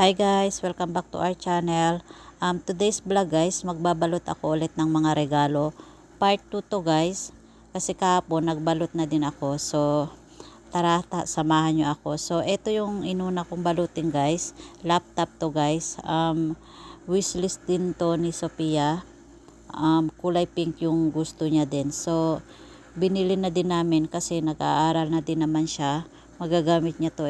Hi guys, welcome back to our channel. Today's vlog guys, magbabalot ako ulit ng mga regalo. Part 2 to guys, kasi kahapon nagbalot na din ako. So, tara, samahan nyo ako. So, ito yung inuna kong balutin guys. Laptop to guys. Wishlist din to ni Sophia. Kulay pink yung gusto niya din. So, binili na din namin kasi nag-aaral na din naman siya. Magagamit niya to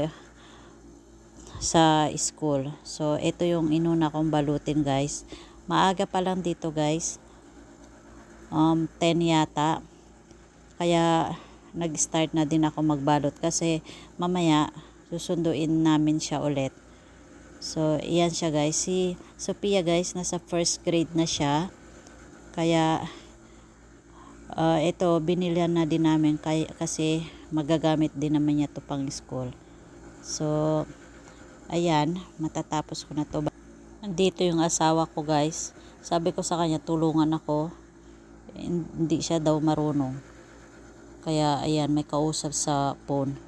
sa school. So, ito yung inuna kong balutin guys. Maaga pa lang dito guys. 10 yata. Kaya, nag-start na din ako magbalot kasi mamaya susunduin namin siya ulit. So, iyan siya guys. Si Sophia guys, nasa first grade na siya. Kaya, ito, binilihan na din namin kasi magagamit din naman niya to pang school. So, ayan, matatapos ko na to. Nandito yung asawa ko guys. Sabi ko sa kanya, tulungan ako. Hindi siya daw marunong. Kaya ayan, may kausap sa phone.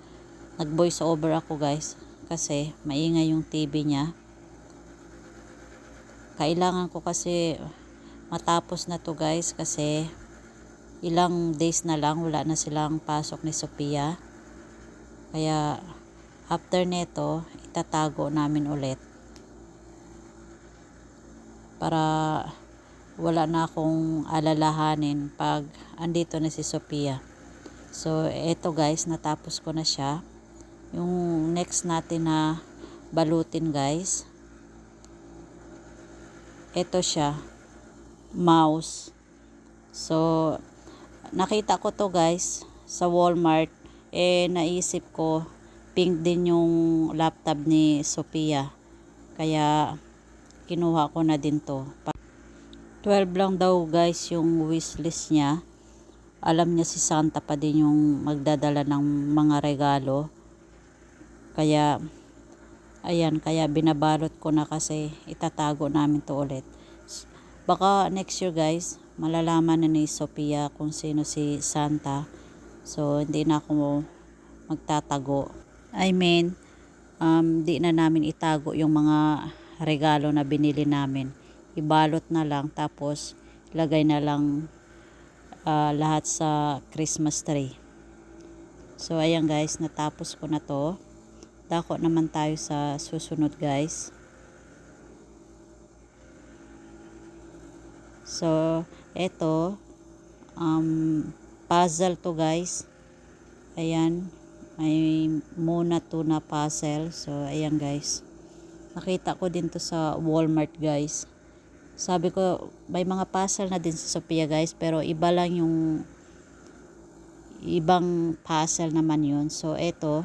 Nag voice over ako guys. Kasi maingay yung TV niya. Kailangan ko kasi matapos na to guys. Kasi ilang days na lang, wala na silang pasok ni Sophia. Kaya after neto, itatago namin ulit para wala na akong alalahanin pag andito na si Sophia. So, eto guys, natapos ko na siya. Yung next natin na balutin guys, eto siya, mouse. So, nakita ko to guys sa Walmart. Naisip ko pink din yung laptop ni Sophia. Kaya, kinuha ko na din to. 12 lang daw guys yung wishlist niya. Alam niya si Santa pa din yung magdadala ng mga regalo. Kaya, ayan, kaya binabalot ko na kasi itatago namin to ulit. Baka next year guys, malalaman na ni Sophia kung sino si Santa. So, hindi na ako magtatago. Di na namin itago yung mga regalo na binili namin. Ibalot na lang tapos lagay na lang lahat sa Christmas tree. So ayan guys, natapos ko na to. Dako naman tayo sa susunod guys. So eto, puzzle to guys. Ayan, may muna to na puzzle. So ayan guys, nakita ko din to sa Walmart guys. Sabi ko, may mga puzzle na din sa Sophia guys, pero iba lang yung ibang puzzle naman yun. So eto,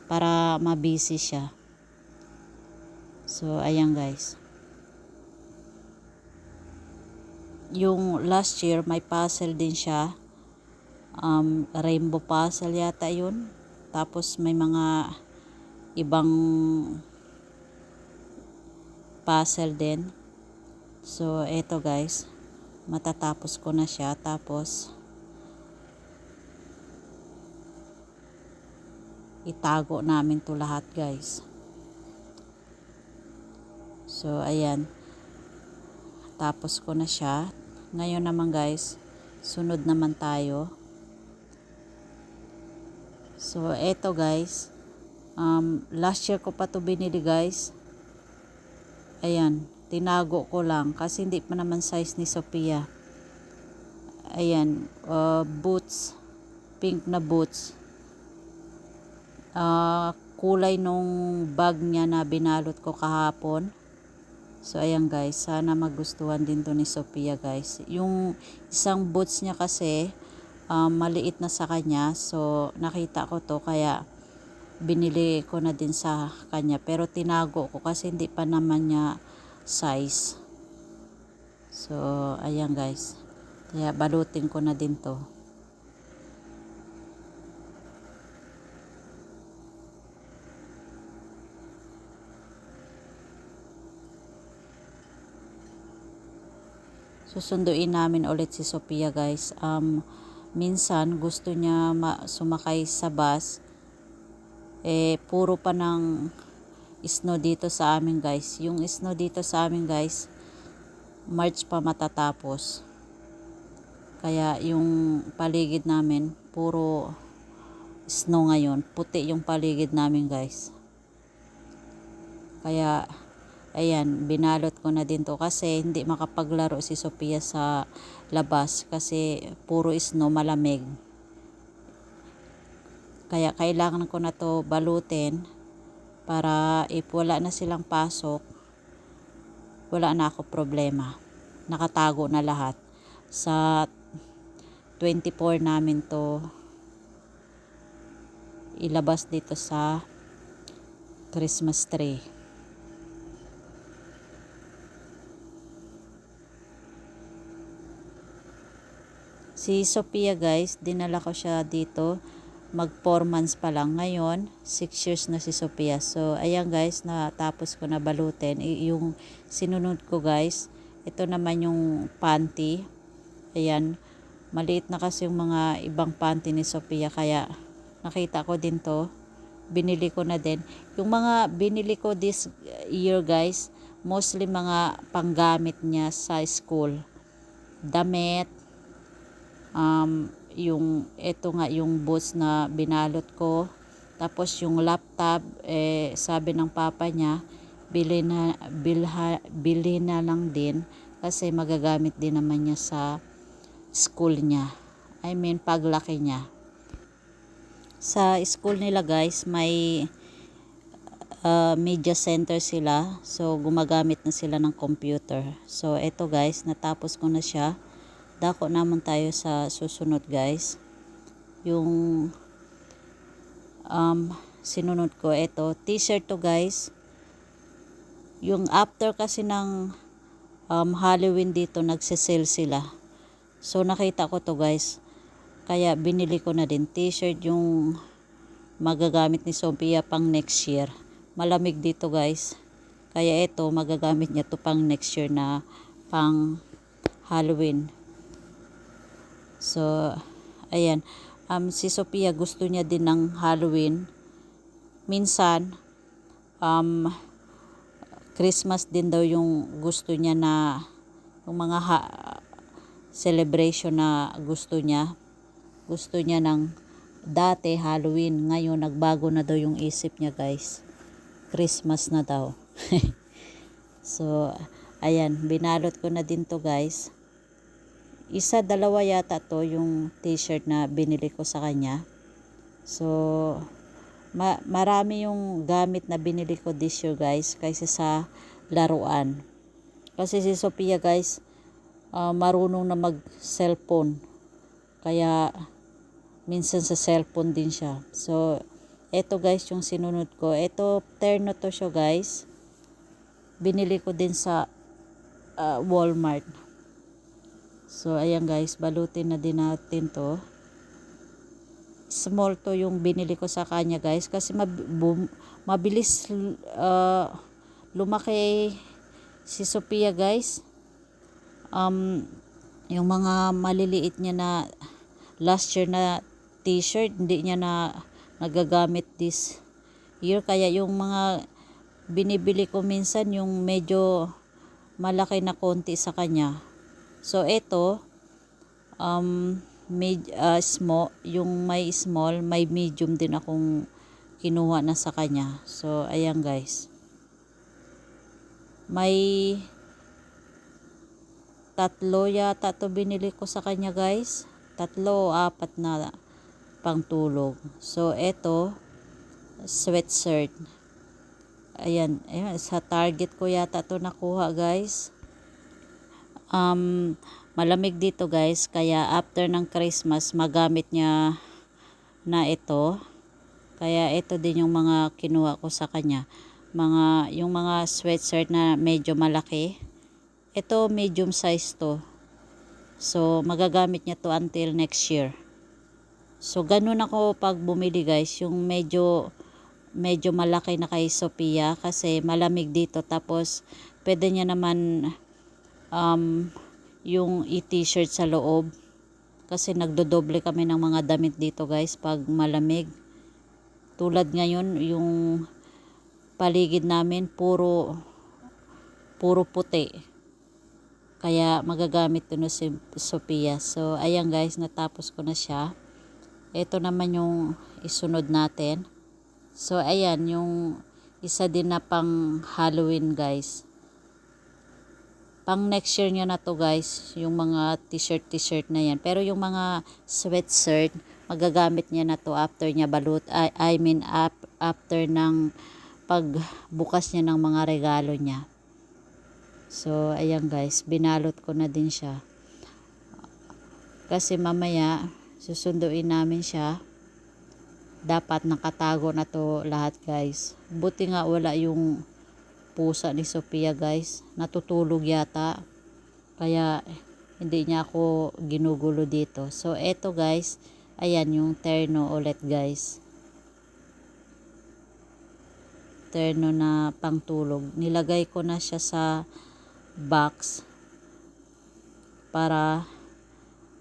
para mabisi siya. So ayan guys, yung last year may puzzle din siya, rainbow puzzle yata yun. Tapos may mga ibang puzzle din. So eto guys, matatapos ko na siya. Tapos itago namin to lahat guys. So ayan, tapos ko na siya. Ngayon naman guys, sunod naman tayo. So eto guys, last year ko pa to binili guys. Ayan, tinago ko lang kasi hindi pa naman size ni Sophia. Ayan, boots, pink na boots. Kulay nung bag niya na binalot ko kahapon. So ayan guys, sana magustuhan din to ni Sophia guys. Yung isang boots niya kasi maliit na sa kanya. So nakita ko to kaya binili ko na din sa kanya. Pero tinago ko kasi hindi pa naman niya size. So ayan guys, kaya balutin ko na din to. Susunduin namin ulit si Sophia guys. Minsan gusto niya sumakay sa bus. Puro pa ng snow dito sa amin guys. Yung snow dito sa amin guys, March pa matatapos. Kaya yung paligid namin, puro snow ngayon. Puti yung paligid namin guys. Kaya, ayan, binalot ko na din to kasi hindi makapaglaro si Sophia sa labas kasi puro snow, malamig. Kaya kailangan ko na to balutin para if wala na silang pasok, wala na ako problema. Nakatago na lahat. Sa 24 namin to ilabas dito sa Christmas tree. Si Sophia guys, dinala ko siya dito. Mag 4 months pa lang. Ngayon, 6 years na si Sophia. So, ayan guys, natapos ko na balutin. Yung sinunod ko guys, ito naman yung panty. Ayan, maliit na kasi yung mga ibang panty ni Sophia. Kaya, nakita ko din to. Binili ko na din. Yung mga binili ko this year guys, mostly mga panggamit niya sa school. Damit, yung ito nga yung boots na binalot ko, tapos yung laptop sabi ng papa niya bili na lang din kasi magagamit din naman niya sa school niya, I mean paglaki niya. Sa school nila guys may media center sila, so gumagamit na sila ng computer. So eto guys, natapos ko na siya. Dako naman tayo sa susunod guys. Yung sinunod ko, ito t-shirt to guys. Yung after kasi ng Halloween dito nagse-sale sila. So nakita ko to guys. Kaya binili ko na din t-shirt yung magagamit ni Sophia pang next year. Malamig dito guys. Kaya ito magagamit niya to pang next year na pang Halloween. So, ayan. Si Sophia gusto niya din ng Halloween. Minsan, Christmas din daw yung gusto niya, na yung mga celebration na gusto niya. Gusto niya ng dati Halloween. Ngayon, nagbago na daw yung isip niya guys. Christmas na daw. So, ayan. Binalot ko na din to guys. Isa, dalawa yata to yung t-shirt na binili ko sa kanya. So, marami yung gamit na binili ko this year guys kaysa sa laruan. Kasi si Sophia guys, marunong na mag cellphone. Kaya, minsan sa cellphone din siya. So, eto guys yung sinunod ko. Eto, terno to siya guys. Binili ko din sa Walmart. So, ayan guys, balutin na din natin to. Small to yung binili ko sa kanya guys. Kasi mabilis lumaki si Sophia guys. Yung mga maliliit niya na last year na t-shirt, hindi niya na nagagamit this year. Kaya yung mga binibili ko minsan, yung medyo malaki na konti sa kanya. So, ito, small, yung may small, may medium din akong kinuha na sa kanya. So, ayan guys. May 3 yata to binili ko sa kanya guys. 3 o 4 na pangtulog. So, ito, sweatshirt. Ayan, sa Target ko yata to nakuha guys. Malamig dito guys, kaya after ng Christmas magamit niya na ito. Kaya ito din yung mga kinuha ko sa kanya, yung mga sweatshirt na medyo malaki. Ito medium size to, so magagamit niya to until next year. So ganun ako pag bumili guys, yung medyo malaki na kay Sophia kasi malamig dito. Tapos pwede niya naman yung t-shirt sa loob kasi nagdodoble kami ng mga damit dito guys pag malamig. Tulad ngayon yung paligid namin puro puti. Kaya magagamit to no si Sophia. So ayan guys, natapos ko na siya. Ito naman yung isunod natin. So ayan yung isa din na pang Halloween guys. Pang next year nyo na to guys, yung mga t-shirt na yan. Pero yung mga sweatshirt, magagamit niya na to after niya balot. After ng pagbukas niya ng mga regalo niya. So ayan guys, binalot ko na din siya. Kasi mamaya susunduin namin siya. Dapat nakatago na to lahat guys. Buti nga wala yung pusa ni Sophia guys. Natutulog yata. Kaya hindi niya ako ginugulo dito. So eto guys, ayan yung terno ulit guys. Terno na pangtulog. Nilagay ko na siya sa box para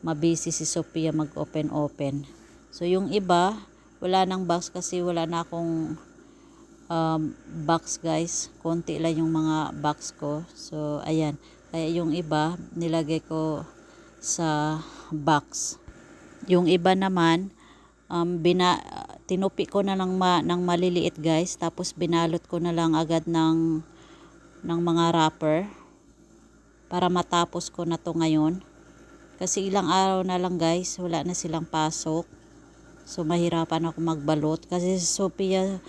mabisi si Sophia mag-open. So yung iba, wala nang box kasi wala na akong box guys. Konti lang yung mga box ko. So ayan. Kaya yung iba, nilagay ko sa box. Yung iba naman, tinupi ko na lang ng maliliit guys. Tapos binalot ko na lang agad ng mga wrapper. Para matapos ko na to ngayon. Kasi ilang araw na lang guys, wala na silang pasok. So mahirapan ako magbalot. Kasi si Sophia,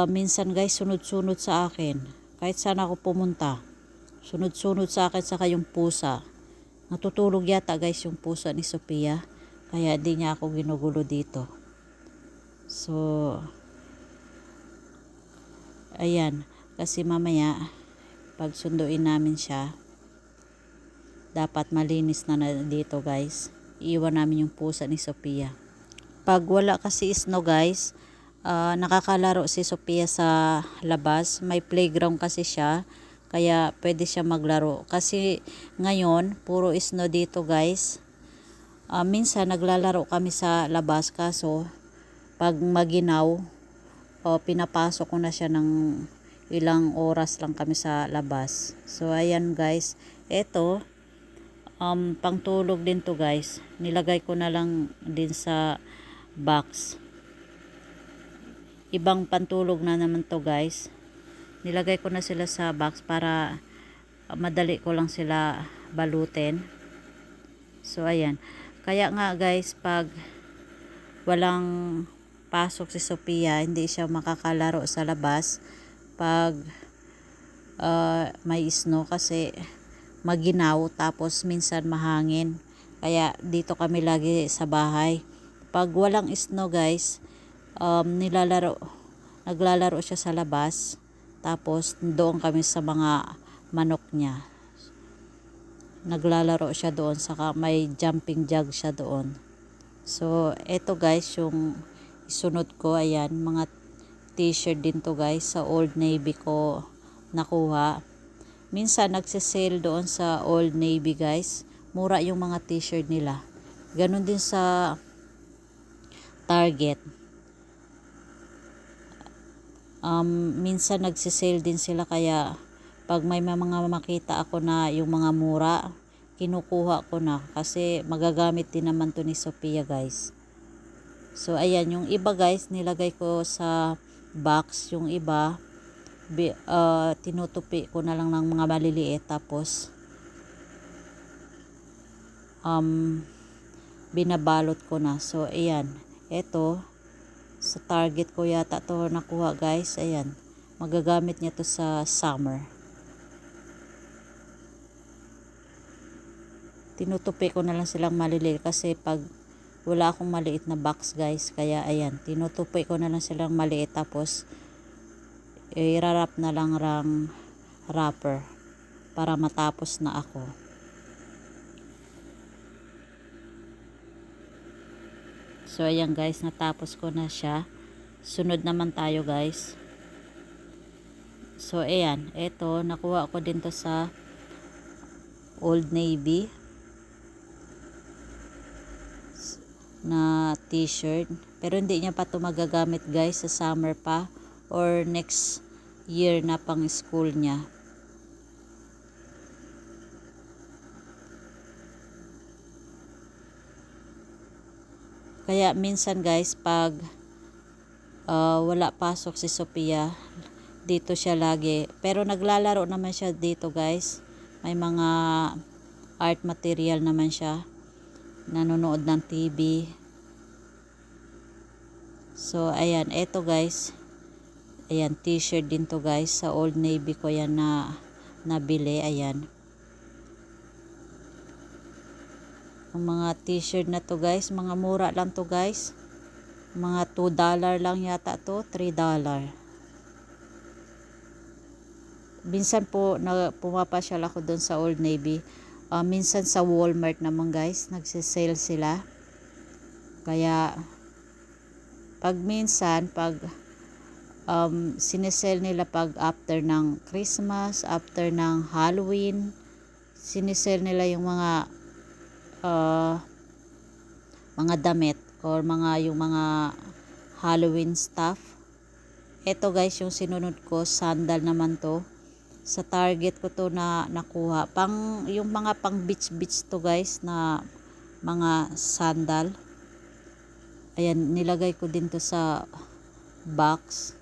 minsan guys, sunod-sunod sa akin. Kahit saan ako pumunta. Sunod-sunod sa akin, saka yung pusa. Natutulog yata guys yung pusa ni Sophia. Kaya di niya ako ginugulo dito. So, ayan. Kasi mamaya, pag sunduin namin siya, dapat malinis na dito guys. Iiwan namin yung pusa ni Sophia. Pag wala kasi snow guys, nakakalaro si Sophia sa labas. May playground kasi siya. Kaya pwede siya maglaro. Kasi ngayon, puro snow dito guys. Minsan naglalaro kami sa labas. Kaso, pag maginaw, pinapasok ko na siya ng ilang oras lang kami sa labas. So ayan guys. Eto, pangtulog din to guys. Nilagay ko na lang din sa box. Ibang pantulog na naman to guys. Nilagay ko na sila sa box para madali ko lang sila balutin. So ayan. Kaya nga guys, pag walang pasok si Sophia, hindi siya makakalaro sa labas pag may snow kasi maginaw, tapos minsan mahangin. Kaya dito kami lagi sa bahay. Pag walang snow guys, naglalaro siya sa labas. Tapos doon kami sa mga manok niya. Naglalaro siya doon, saka may jumping jug siya doon. So eto guys, yung isunod ko, ayan, mga t-shirt din to guys. Sa Old Navy ko nakuha. Minsan nagsisale doon sa Old Navy guys. Mura yung mga t-shirt nila. Ganon din sa Target. Minsan nagsisale din sila, kaya pag may mga makita ako na yung mga mura, kinukuha ko na. Kasi magagamit din naman to ni Sophia guys. So ayan, yung iba guys, nilagay ko sa box. Yung iba, tinutupi ko na lang ng mga maliliit, tapos binabalot ko na. So ayan, eto sa Target ko yata to nakuha guys. Ayan, magagamit niya to sa summer. Tinutupi ko na lang silang maliliit kasi pag wala akong maliit na box guys, kaya ayan, tinutupi ko na lang silang maliit, tapos irarap na lang wrapper para matapos na ako. So ayan guys, natapos ko na siya. Sunod naman tayo guys. So ayan, eto nakuha ko din to sa Old Navy na t-shirt. Pero hindi niya pa to magagamit guys, sa summer pa or next year na pang school niya. Kaya minsan guys, pag wala pasok si Sophia, dito siya lagi. Pero naglalaro naman siya dito guys. May mga art material naman siya. Nanonood ng TV. So ayan, eto guys. Ayan, t-shirt din to guys. Sa Old Navy ko yan na nabili. Ayan. Ang mga t-shirt na to guys, mga mura lang to guys. Mga $2 lang yata to, $3. Minsan po pumapasyal ako doon sa Old Navy. Minsan sa Walmart naman guys, nagsisale sila. Kaya pag minsan, pag sinesale nila pag after ng Christmas, after ng Halloween, sinesale nila yung mga damit or yung mga Halloween stuff. Ito guys, yung sinunod ko, sandal naman to. Sa Target ko to na nakuha. Yung mga pang beach to guys na mga sandal. Ayan, nilagay ko din to sa box.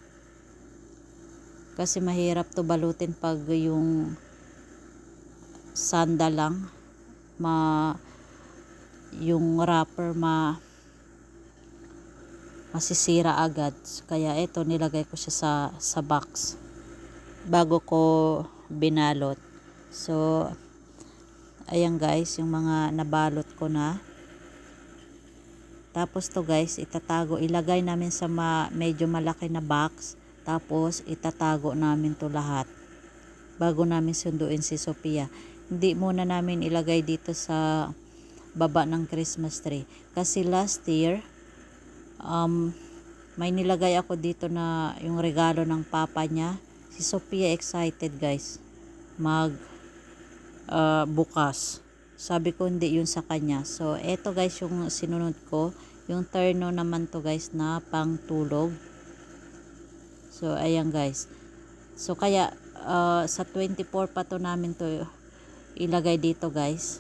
Kasi mahirap to balutin pag yung sandal lang. Yung wrapper masisira agad. Kaya ito, nilagay ko siya sa box bago ko binalot. So ayan guys, yung mga nabalot ko na. Tapos to guys, ilagay namin sa medyo malaki na box. Tapos itatago namin to lahat bago namin sunduin si Sophia. Hindi muna namin ilagay dito sa baba ng Christmas tree. Kasi last year, may nilagay ako dito na yung regalo ng papa niya. Si Sophia excited guys. Bukas. Sabi ko hindi yun sa kanya. So, eto guys yung sinunod ko. Yung terno naman to guys na pang tulog. So, ayan guys. So, kaya sa 24 pa to namin to ilagay dito guys.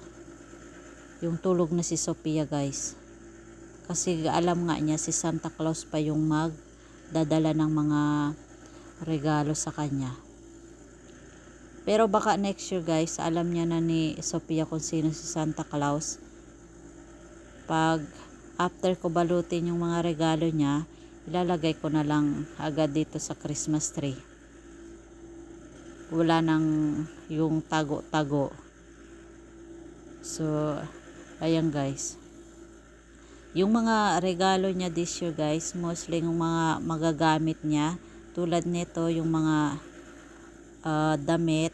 Yung tulog na si Sophia guys. Kasi alam nga niya si Santa Claus pa yung magdadala ng mga regalo sa kanya. Pero baka next year guys, alam niya na ni Sophia kung sino si Santa Claus. Pag after ko balutin yung mga regalo niya, ilalagay ko na lang agad dito sa Christmas tree. Wala nang yung tago-tago. So, ayan guys. Yung mga regalo niya this year guys, mostly yung mga magagamit niya. Tulad nito, yung mga damit.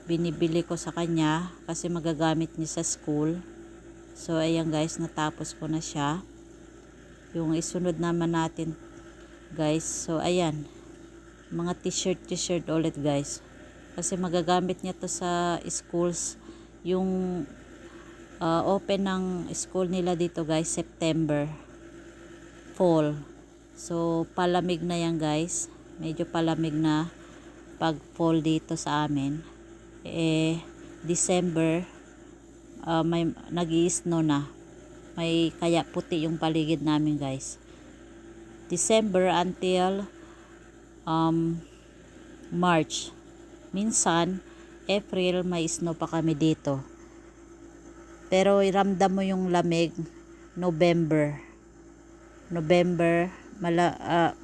Binibili ko sa kanya kasi magagamit niya sa school. So, ayan guys, natapos ko na siya. Yung isunod naman natin guys. So, ayan. Mga t-shirt ulit guys. Kasi magagamit niya to sa schools. Yung open ng school nila dito guys, September. Fall. So, palamig na yan guys. Medyo palamig na pag fall dito sa amin. December, may nag-i-snow na. May kaya puti yung paligid namin guys. December until March. Minsan, April may snow pa kami dito. Pero iramdam mo yung lamig November.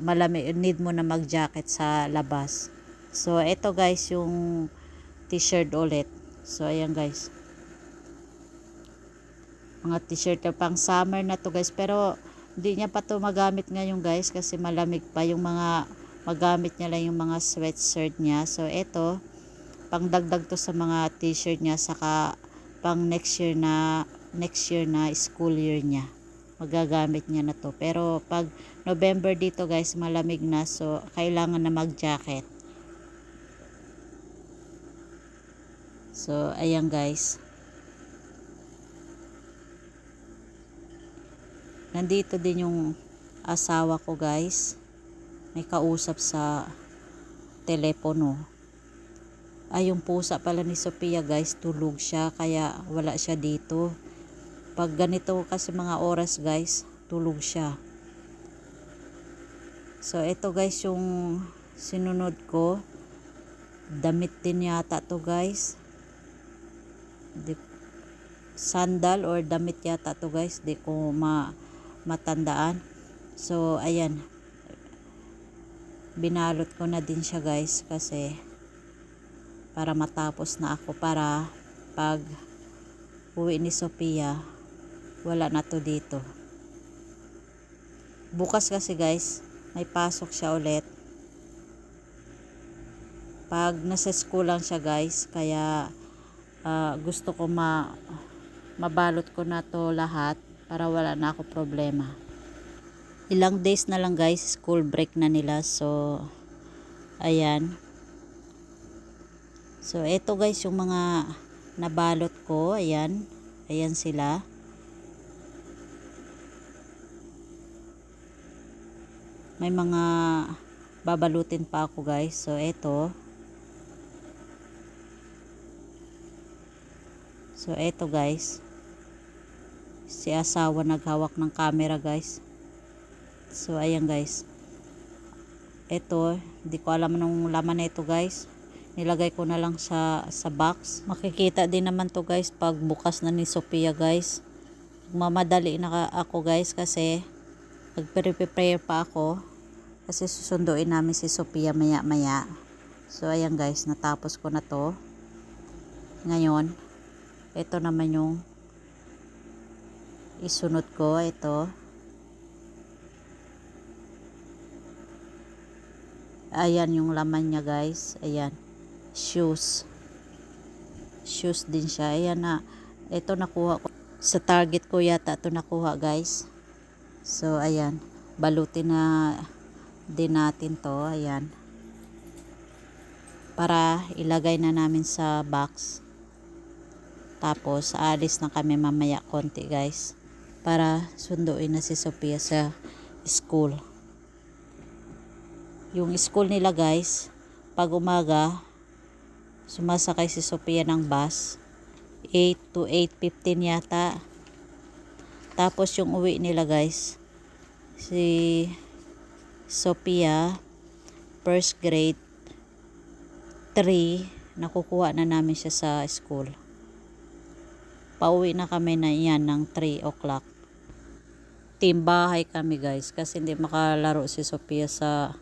Malamig, need mo na mag-jacket sa labas. So, ito guys yung t-shirt ulit. So, ayan guys. Mga t-shirt na pang summer na to guys. Pero, hindi niya pa to magamit ngayon guys. Kasi malamig pa. Yung mga magamit niya lang yung mga sweatshirt niya. So, ito. Pang dagdag to sa mga t-shirt niya. Saka, pang next year na school year niya. Magagamit niya na to. Pero, pag November dito guys, malamig na. So, kailangan na mag-jacket. So, ayan guys. Nandito din yung asawa ko guys. May kausap sa telepono. Ay, yung pusa pala ni Sophia guys, tulog siya kaya wala siya dito. Pag ganito kasi mga oras guys, tulog siya. So ito guys yung sinunod ko. Damit din yata to guys. Sandal or damit yata to guys. Di ko matandaan. So ayan. Binalot ko na din siya guys kasi para matapos na ako, para pag uwi ni Sophia wala na to dito. Bukas kasi guys may pasok siya ulit pag nasa school lang siya guys, kaya gusto ko mabalot ko na to lahat para wala na ako problema. Ilang days na lang guys, school break na nila. So ayan. So eto guys yung mga nabalot ko. Ayan. Ayan sila. May mga babalutin pa ako guys. So eto. So eto guys. Si asawa naghawak ng camera guys. So ayan guys. Eto, hindi ko alam anong laman na ito guys. Nilagay ko na lang sa box. Makikita din naman to guys pag bukas na ni Sophia guys. Mamadali na ako guys kasi nagpe-prepare pa ako. Kasi susunduin namin si Sophia maya maya. So ayan guys, natapos ko na to. Ngayon, ito naman yung isunod ko. Ito. Ayan yung laman niya guys. Ayan. Shoes din siya. Ayan na, ito nakuha ko sa Target ko yata ito nakuha guys. So ayan, balutin na din natin to. Ayan, para ilagay na namin sa box. Tapos aalis na kami mamaya konti guys, para sunduin na si Sophia sa school. Yung school nila guys, pag umaga sumasakay si Sophia ng bus 8 to 8:15 yata. Tapos yung uwi nila guys, si Sophia first grade 3, nakukuha na namin siya sa school. Pauwi na kami na yan ng 3 o'clock. Team bahay kami guys kasi hindi makalaro si Sophia sa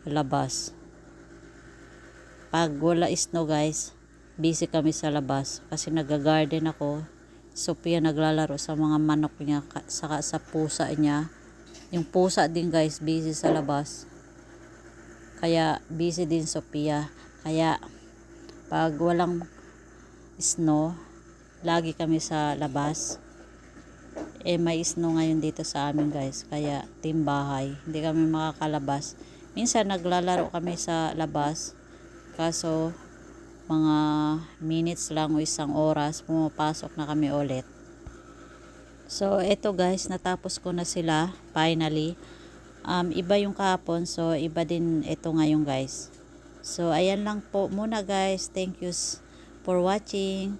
labas. Pag wala snow guys, busy kami sa labas kasi nag-garden ako. Sophia naglalaro sa mga manok niya saka sa pusa niya. Yung pusa din guys busy sa labas. Kaya busy din Sophia. Kaya pag walang snow, lagi kami sa labas. May snow ngayon dito sa amin guys. Kaya team bahay. Hindi kami makakalabas. Minsan naglalaro kami sa labas. Kaso mga minutes lang o isang oras pumapasok na kami ulit. So eto guys, natapos ko na sila finally. Iba yung kahapon, so iba din ito ngayon guys. So ayan lang po muna guys. Thank you for watching.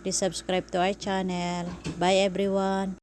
Please subscribe to our channel. Bye everyone.